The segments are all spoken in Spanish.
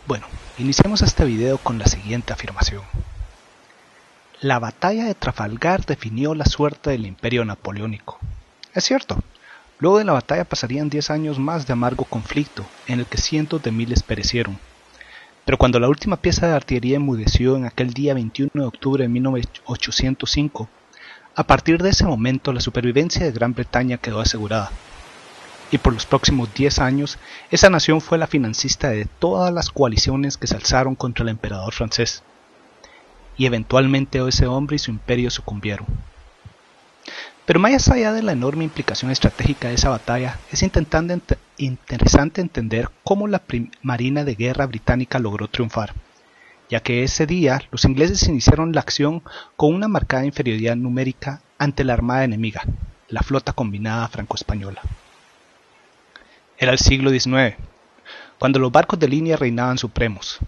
Bueno, iniciamos este video con la siguiente afirmación. La batalla de Trafalgar definió la suerte del Imperio Napoleónico. Es cierto, luego de la batalla pasarían 10 años más de amargo conflicto, en el que cientos de miles perecieron. Pero cuando la última pieza de artillería enmudeció en aquel día 21 de octubre de 1805, a partir de ese momento la supervivencia de Gran Bretaña quedó asegurada. Y por los próximos 10 años, esa nación fue la financista de todas las coaliciones que se alzaron contra el emperador francés. Y eventualmente ese hombre y su imperio sucumbieron. Pero más allá de la enorme implicación estratégica de esa batalla, es interesante entender cómo la Marina de Guerra británica logró triunfar, ya que ese día los ingleses iniciaron la acción con una marcada inferioridad numérica ante la armada enemiga, la flota combinada franco-española. Era el siglo XIX, cuando los barcos de línea reinaban supremos.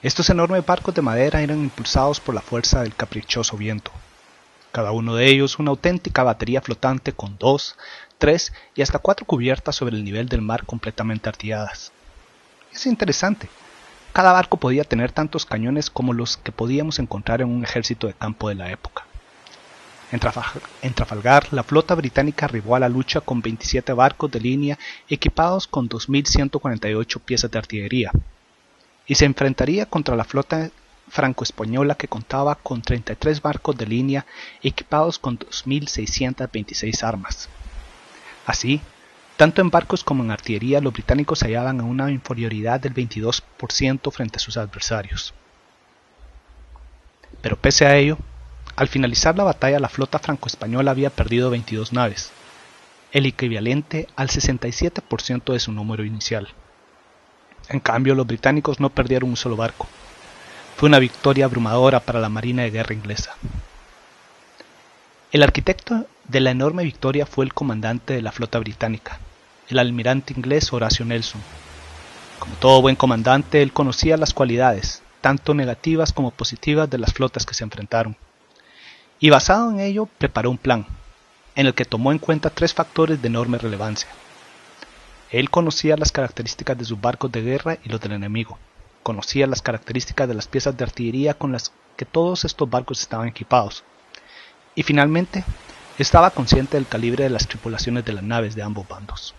Estos enormes barcos de madera eran impulsados por la fuerza del caprichoso viento. Cada uno de ellos una auténtica batería flotante con 2, 3 y hasta 4 cubiertas sobre el nivel del mar completamente artilladas. Es interesante, cada barco podía tener tantos cañones como los que podíamos encontrar en un ejército de campo de la época. En Trafalgar, la flota británica arribó a la lucha con 27 barcos de línea equipados con 2.148 piezas de artillería, y se enfrentaría contra la flota franco-española que contaba con 33 barcos de línea equipados con 2.626 armas. Así, tanto en barcos como en artillería, los británicos se hallaban en una inferioridad del 22% frente a sus adversarios. Pero pese a ello, al finalizar la batalla, la flota franco-española había perdido 22 naves, el equivalente al 67% de su número inicial. En cambio, los británicos no perdieron un solo barco. Fue una victoria abrumadora para la Marina de Guerra inglesa. El arquitecto de la enorme victoria fue el comandante de la flota británica, el almirante inglés Horatio Nelson. Como todo buen comandante, él conocía las cualidades, tanto negativas como positivas, de las flotas que se enfrentaron. Y basado en ello, preparó un plan, en el que tomó en cuenta 3 factores de enorme relevancia. Él conocía las características de sus barcos de guerra y los del enemigo. Conocía las características de las piezas de artillería con las que todos estos barcos estaban equipados. Y finalmente, estaba consciente del calibre de las tripulaciones de las naves de ambos bandos.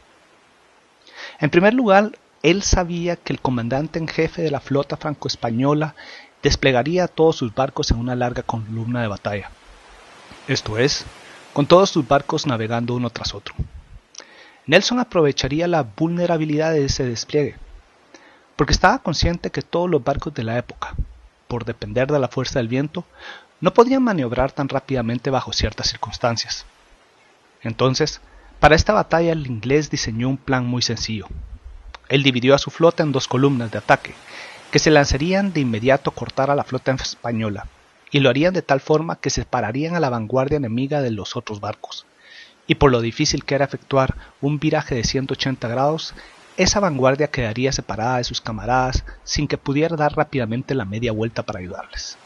En primer lugar, él sabía que el comandante en jefe de la flota franco-española desplegaría todos sus barcos en una larga columna de batalla. Esto es, con todos sus barcos navegando uno tras otro. Nelson aprovecharía la vulnerabilidad de ese despliegue, porque estaba consciente que todos los barcos de la época, por depender de la fuerza del viento, no podían maniobrar tan rápidamente bajo ciertas circunstancias. Entonces, para esta batalla el inglés diseñó un plan muy sencillo. Él dividió a su flota en 2 columnas de ataque, que se lanzarían de inmediato a cortar a la flota española, y lo harían de tal forma que separarían a la vanguardia enemiga de los otros barcos. Y por lo difícil que era efectuar un viraje de 180 grados, esa vanguardia quedaría separada de sus camaradas sin que pudiera dar rápidamente la media vuelta para ayudarles.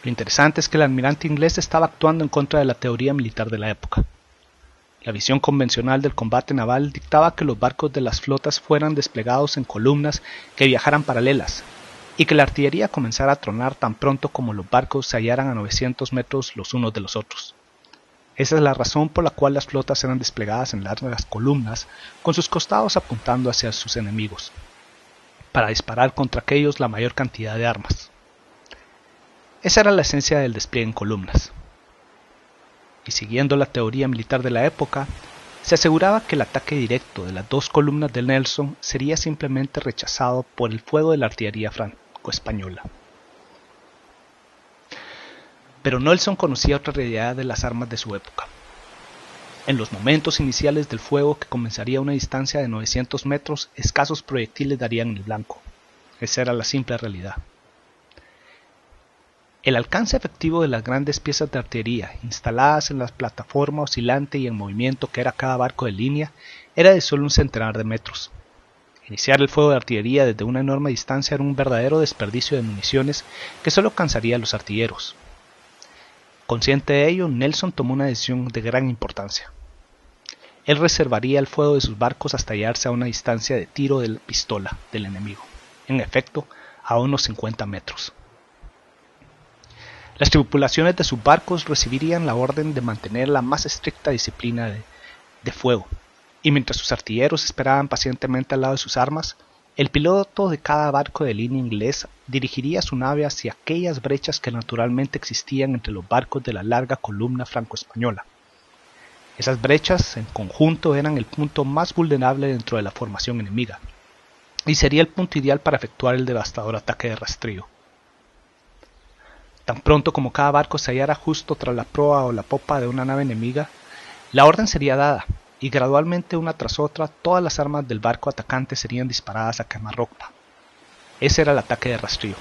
Lo interesante es que el almirante inglés estaba actuando en contra de la teoría militar de la época. La visión convencional del combate naval dictaba que los barcos de las flotas fueran desplegados en columnas que viajaran paralelas, y que la artillería comenzara a tronar tan pronto como los barcos se hallaran a 900 metros los unos de los otros. Esa es la razón por la cual las flotas eran desplegadas en largas columnas, con sus costados apuntando hacia sus enemigos, para disparar contra aquellos la mayor cantidad de armas. Esa era la esencia del despliegue en columnas. Y siguiendo la teoría militar de la época, se aseguraba que el ataque directo de las 2 columnas de Nelson sería simplemente rechazado por el fuego de la artillería franco-española. Pero Nelson conocía otra realidad de las armas de su época. En los momentos iniciales del fuego, que comenzaría a una distancia de 900 metros, escasos proyectiles darían el blanco. Esa era la simple realidad. El alcance efectivo de las grandes piezas de artillería instaladas en la plataforma oscilante y en movimiento que era cada barco de línea era de solo un centenar de metros. Iniciar el fuego de artillería desde una enorme distancia era un verdadero desperdicio de municiones que solo cansaría a los artilleros. Consciente de ello, Nelson tomó una decisión de gran importancia. él reservaría el fuego de sus barcos hasta hallarse a una distancia de tiro de pistola del enemigo, en efecto, a unos 50 metros. Las tripulaciones de sus barcos recibirían la orden de mantener la más estricta disciplina de fuego, y mientras sus artilleros esperaban pacientemente al lado de sus armas, el piloto de cada barco de línea inglés dirigiría su nave hacia aquellas brechas que naturalmente existían entre los barcos de la larga columna franco-española. Esas brechas, en conjunto, eran el punto más vulnerable dentro de la formación enemiga, y sería el punto ideal para efectuar el devastador ataque de rastrillo. Tan pronto como cada barco se hallara justo tras la proa o la popa de una nave enemiga, la orden sería dada, y gradualmente una tras otra todas las armas del barco atacante serían disparadas a quemarropa. Ese era el ataque de rastrillo.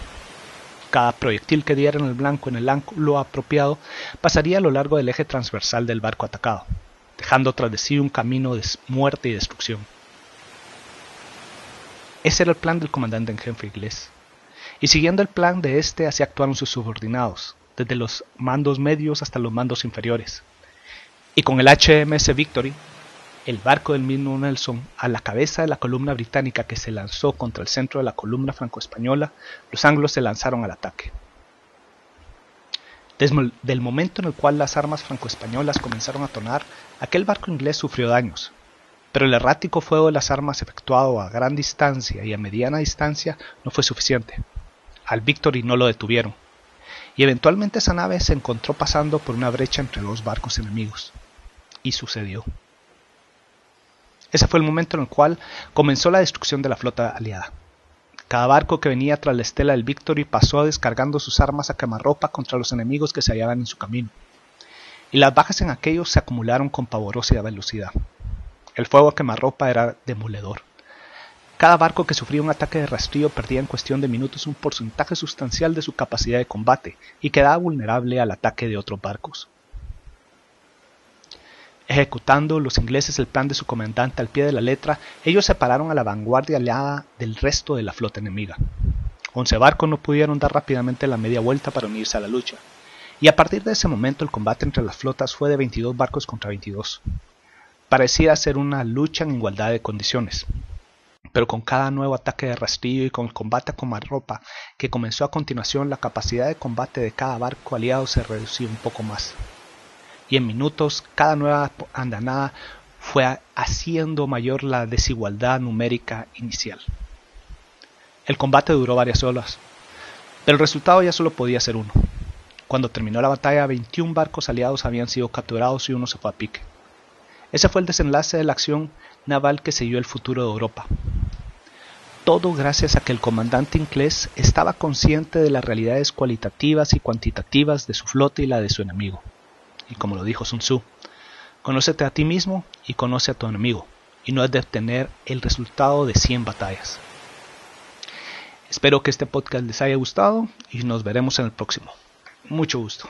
Cada proyectil que diera en el blanco en el ángulo apropiado pasaría a lo largo del eje transversal del barco atacado, dejando tras de sí un camino de muerte y destrucción. Ese era el plan del comandante en jefe inglés, y siguiendo el plan de este así actuaron sus subordinados, desde los mandos medios hasta los mandos inferiores. Y con el HMS Victory, el barco del mismo Nelson, a la cabeza de la columna británica que se lanzó contra el centro de la columna franco-española, los anglos se lanzaron al ataque. Desde el momento en el cual las armas franco-españolas comenzaron a tronar, aquel barco inglés sufrió daños, pero el errático fuego de las armas efectuado a gran distancia y a mediana distancia no fue suficiente. Al Victory no lo detuvieron, y eventualmente esa nave se encontró pasando por una brecha entre dos barcos enemigos. Y sucedió. Ese fue el momento en el cual comenzó la destrucción de la flota aliada. Cada barco que venía tras la estela del Victory pasó descargando sus armas a quemarropa contra los enemigos que se hallaban en su camino, y las bajas en aquellos se acumularon con pavorosa velocidad. El fuego a quemarropa era demoledor. Cada barco que sufría un ataque de rastrillo perdía en cuestión de minutos un porcentaje sustancial de su capacidad de combate y quedaba vulnerable al ataque de otros barcos. Ejecutando los ingleses el plan de su comandante al pie de la letra, ellos separaron a la vanguardia aliada del resto de la flota enemiga. 11 barcos no pudieron dar rápidamente la media vuelta para unirse a la lucha, y a partir de ese momento el combate entre las flotas fue de 22 barcos contra 22. Parecía ser una lucha en igualdad de condiciones, pero con cada nuevo ataque de rastrillo y con el combate a quemarropa que comenzó a continuación, la capacidad de combate de cada barco aliado se redució un poco más. Y en minutos cada nueva andanada fue haciendo mayor la desigualdad numérica inicial. El combate duró varias horas, pero el resultado ya solo podía ser uno. Cuando terminó la batalla, 21 barcos aliados habían sido capturados y uno se fue a pique. Ese fue el desenlace de la acción naval que selló el futuro de Europa. Todo gracias a que el comandante inglés estaba consciente de las realidades cualitativas y cuantitativas de su flota y la de su enemigo. Y como lo dijo Sun Tzu, conócete a ti mismo y conoce a tu enemigo, y no has de obtener el resultado de 100 batallas. Espero que este podcast les haya gustado y nos veremos en el próximo. Mucho gusto.